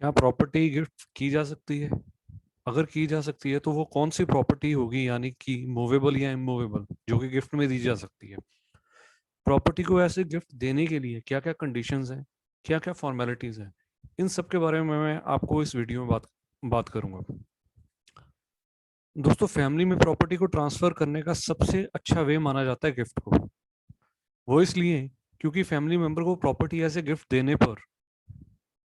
क्या property gift की जा सकती है? अगर की जा सकती है तो वो कौन सी प्रॉपर्टी होगी, यानी कि मूवेबल या इमूवेबल, जो कि गिफ्ट में दी जा सकती है? प्रॉपर्टी को ऐसे गिफ्ट देने के लिए क्या क्या कंडीशंस हैं, क्या क्या फॉर्मेलिटीज हैं, इन सब के बारे में मैं आपको इस वीडियो में बात करूंगा। दोस्तों, फैमिली में प्रॉपर्टी को ट्रांसफर करने का सबसे अच्छा वे माना जाता है गिफ्ट को। वो इसलिए क्योंकि फैमिली मेंबर को प्रॉपर्टी एज ए गिफ्ट देने पर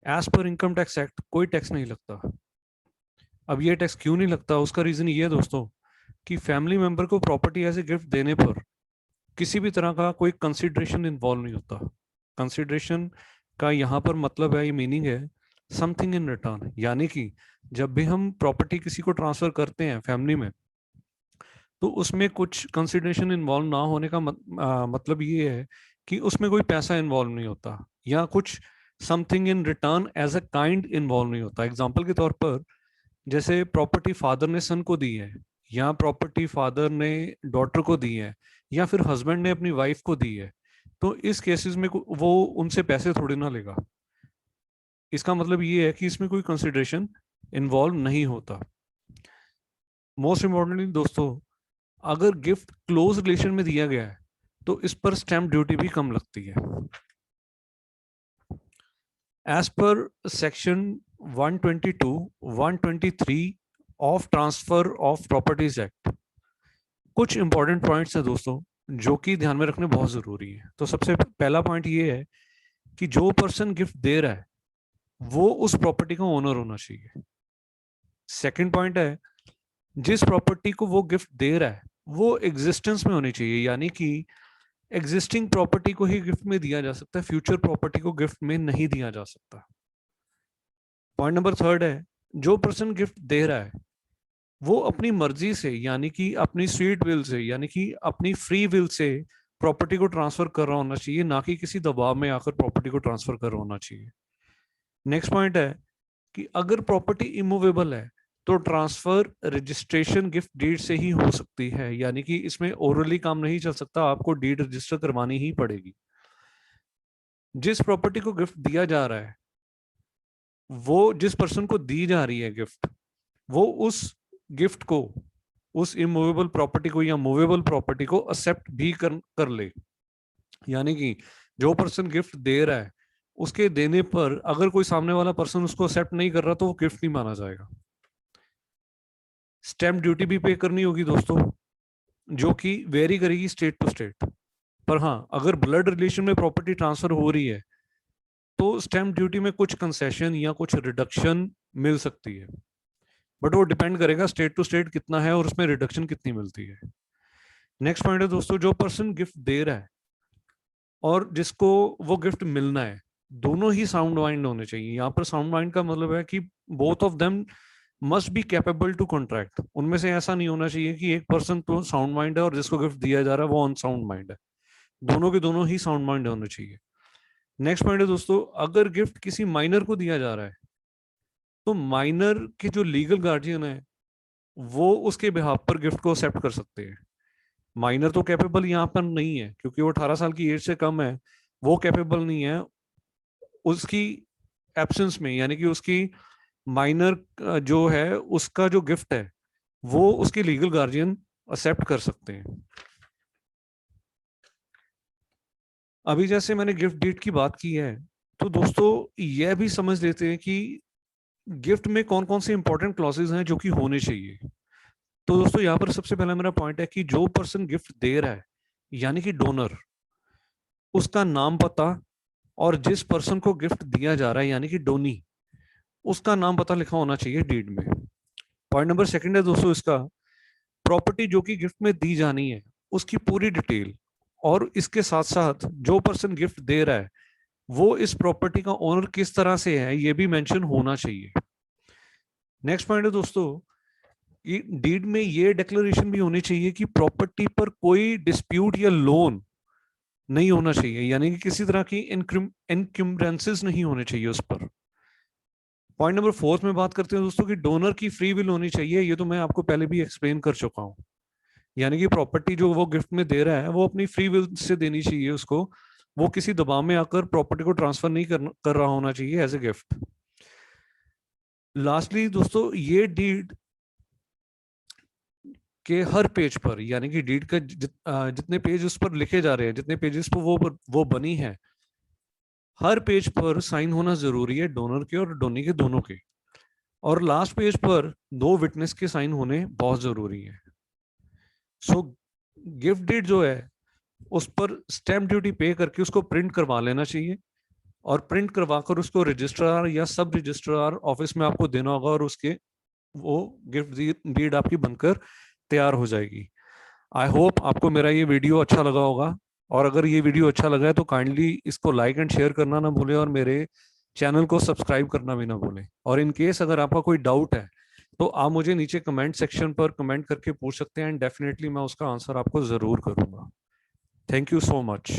as per income tax act कोई टैक्स नहीं लगता। अब ये टैक्स क्यों नहीं लगता, उसका रीजन ये है दोस्तों कि फैमिली मेंबर को प्रॉपर्टी एज ए गिफ्ट देने पर किसी भी तरह का कोई कंसिडरेशन इन्वॉल्व नहीं होता। कंसिडरेशन का यहाँ पर मतलब है, ये मीनिंग है समथिंग इन रिटर्न, यानी कि जब भी हम प्रॉपर्टी किसी को ट्रांसफर करते हैं फैमिली में, तो उसमें कुछ कंसिडरेशन इन्वॉल्व ना होने का मतलब ये है कि उसमें कोई पैसा इन्वॉल्व नहीं होता, या कुछ something in return as a kind involve नहीं होता। एग्जाम्पल के तौर पर, जैसे प्रॉपर्टी फादर ने सन को दी है, या प्रॉपर्टी फादर ने डॉटर को दी है, या फिर हस्बैंड ने अपनी वाइफ को दी है, तो इस केसेस में वो उनसे पैसे थोड़ी ना लेगा। इसका मतलब ये है कि इसमें कोई कंसिडरेशन इन्वॉल्व नहीं होता। मोस्ट इम्पोर्टेंटली दोस्तों, अगर गिफ्ट क्लोज रिलेशन में दिया गया है तो इस पर स्टैम्प ड्यूटी भी कम लगती है। As per section 122 123 of transfer of properties act, कुछ इंपॉर्टेंट पॉइंट्स हैं दोस्तों जो कि ध्यान में रखने बहुत जरूरी है। तो सबसे पहला पॉइंट ये है कि जो पर्सन गिफ्ट दे रहा है वो उस प्रॉपर्टी का ओनर होना चाहिए। सेकंड पॉइंट है, जिस प्रॉपर्टी को वो गिफ्ट दे रहा है वो एग्जिस्टेंस में होनी चाहिए, यानी कि एग्जिस्टिंग प्रॉपर्टी को ही गिफ्ट में दिया जा सकता है, फ्यूचर प्रॉपर्टी को गिफ्ट में नहीं दिया जा सकता। पॉइंट नंबर थर्ड है, जो पर्सन गिफ्ट दे रहा है वो अपनी मर्जी से, यानी कि अपनी स्वीट विल से, यानी कि अपनी फ्री विल से प्रॉपर्टी को ट्रांसफर कर रहा होना चाहिए, ना कि किसी दबाव में आकर प्रॉपर्टी को ट्रांसफर कर रहा होना चाहिए। नेक्स्ट पॉइंट है कि अगर प्रॉपर्टी इमूवेबल है तो ट्रांसफर रजिस्ट्रेशन गिफ्ट डीड से ही हो सकती है, यानी कि इसमें ओरली काम नहीं चल सकता, आपको डीड रजिस्टर करवानी ही पड़ेगी। जिस प्रॉपर्टी को गिफ्ट दिया जा रहा है, वो जिस पर्सन को दी जा रही है गिफ्ट, वो उस गिफ्ट को, उस इमूवेबल प्रॉपर्टी को या मूवेबल प्रॉपर्टी को एक्सेप्ट भी कर ले। यानी कि जो पर्सन गिफ्ट दे रहा है उसके देने पर अगर कोई सामने वाला पर्सन उसको एक्सेप्ट नहीं कर रहा तो वो गिफ्ट नहीं माना जाएगा। स्टैम्प ड्यूटी भी पे करनी होगी दोस्तों, जो कि वेरी करेगी स्टेट टू स्टेट। पर हाँ, अगर ब्लड रिलेशन में प्रॉपर्टी ट्रांसफर हो रही है तो स्टैम्प ड्यूटी में कुछ कंसेशन या कुछ रिडक्शन मिल सकती है, बट वो डिपेंड करेगा स्टेट टू स्टेट कितना है और उसमें रिडक्शन कितनी मिलती है। नेक्स्ट पॉइंट है दोस्तों, जो पर्सन गिफ्ट दे रहा है और जिसको वो गिफ्ट मिलना है, दोनों ही साउंड माइंड होने चाहिए। यहाँ पर साउंड माइंड का मतलब है कि both of them must be capable to contract. उनमें से ऐसा नहीं होना चाहिए कि एक पर्सन तो साउंड माइंड है और जिसको गिफ्ट दिया जा रहा है वो अनसाउंड माइंड है। दोनों के दोनों ही साउंड माइंड होने चाहिए। नेक्स्ट पॉइंट है दोस्तों, अगर गिफ्ट किसी माइनर को दिया जा रहा है तो माइनर के जो लीगल गार्जियन है वो उसके बिहाफ पर गिफ्ट को एक्सेप्ट कर सकते हैं। माइनर तो कैपेबल यहाँ पर नहीं है क्योंकि वो 18 साल की एज से कम है, वो कैपेबल नहीं है। उसकी एब्सेंस में, यानी कि उसकी माइनर जो है उसका जो गिफ्ट है वो उसके लीगल गार्जियन एक्सेप्ट कर सकते हैं। अभी जैसे मैंने गिफ्ट डीड की बात की है, तो दोस्तों यह भी समझ लेते हैं कि गिफ्ट में कौन कौन से इंपॉर्टेंट क्लॉजेज हैं जो कि होने चाहिए। तो दोस्तों यहाँ पर सबसे पहला मेरा पॉइंट है कि जो पर्सन गिफ्ट दे रहा है, यानी कि डोनर, उसका नाम पता, और जिस पर्सन को गिफ्ट दिया जा रहा है यानी कि डोनी, उसका नाम पता लिखा होना चाहिए डीड में। पॉइंट नंबर सेकंड है दोस्तों इसका, प्रॉपर्टी जो कि गिफ्ट में दी जानी है उसकी पूरी डिटेल, और इसके साथ साथ जो पर्सन गिफ्ट दे रहा है वो इस प्रॉपर्टी का ओनर किस तरह से है ये भी मेंशन होना चाहिए। नेक्स्ट पॉइंट है दोस्तों, डीड में ये डिक्लेरेशन भी होनी चाहिए कि प्रॉपर्टी पर कोई डिस्प्यूट या लोन नहीं होना चाहिए, यानी कि किसी तरह की इनकम्बरेंसेस नहीं होने चाहिए उस पर। पॉइंट नंबर फोर्थ में बात करते हैं दोस्तों कि डोनर की फ्री विल होनी चाहिए। ये तो मैं आपको पहले भी एक्सप्लेन कर चुका हूं, यानी कि प्रॉपर्टी जो वो गिफ्ट में दे रहा है वो अपनी फ्री विल से देनी चाहिए उसको, वो किसी दबाव में आकर प्रॉपर्टी को ट्रांसफर नहीं कर रहा होना चाहिए एज ए गिफ्ट। लास्टली दोस्तों, ये डीड के हर पेज पर, यानी कि डीड का जितने पेज उस पर लिखे जा रहे हैं, जितने पेजेस पर वो बनी है, हर पेज पर साइन होना जरूरी है, डोनर के और डोनी के दोनों के। और लास्ट पेज पर 2 विटनेस के साइन होने बहुत जरूरी है। सो गिफ्ट डीड जो है उस पर स्टैम्प ड्यूटी पे करके उसको प्रिंट करवा लेना चाहिए, और प्रिंट करवाकर उसको रजिस्ट्रार या सब रजिस्ट्रार ऑफिस में आपको देना होगा, और उसके वो गिफ्ट डीड आपकी बनकर तैयार हो जाएगी। आई होप आपको मेरा ये वीडियो अच्छा लगा होगा, और अगर ये वीडियो अच्छा लगा है तो काइंडली इसको लाइक एंड शेयर करना ना भूलें, और मेरे चैनल को सब्सक्राइब करना भी ना भूलें। और इन केस अगर आपका कोई डाउट है तो आप मुझे नीचे कमेंट सेक्शन पर कमेंट करके पूछ सकते हैं, एंड डेफिनेटली मैं उसका आंसर आपको जरूर करूंगा। Thank you so much.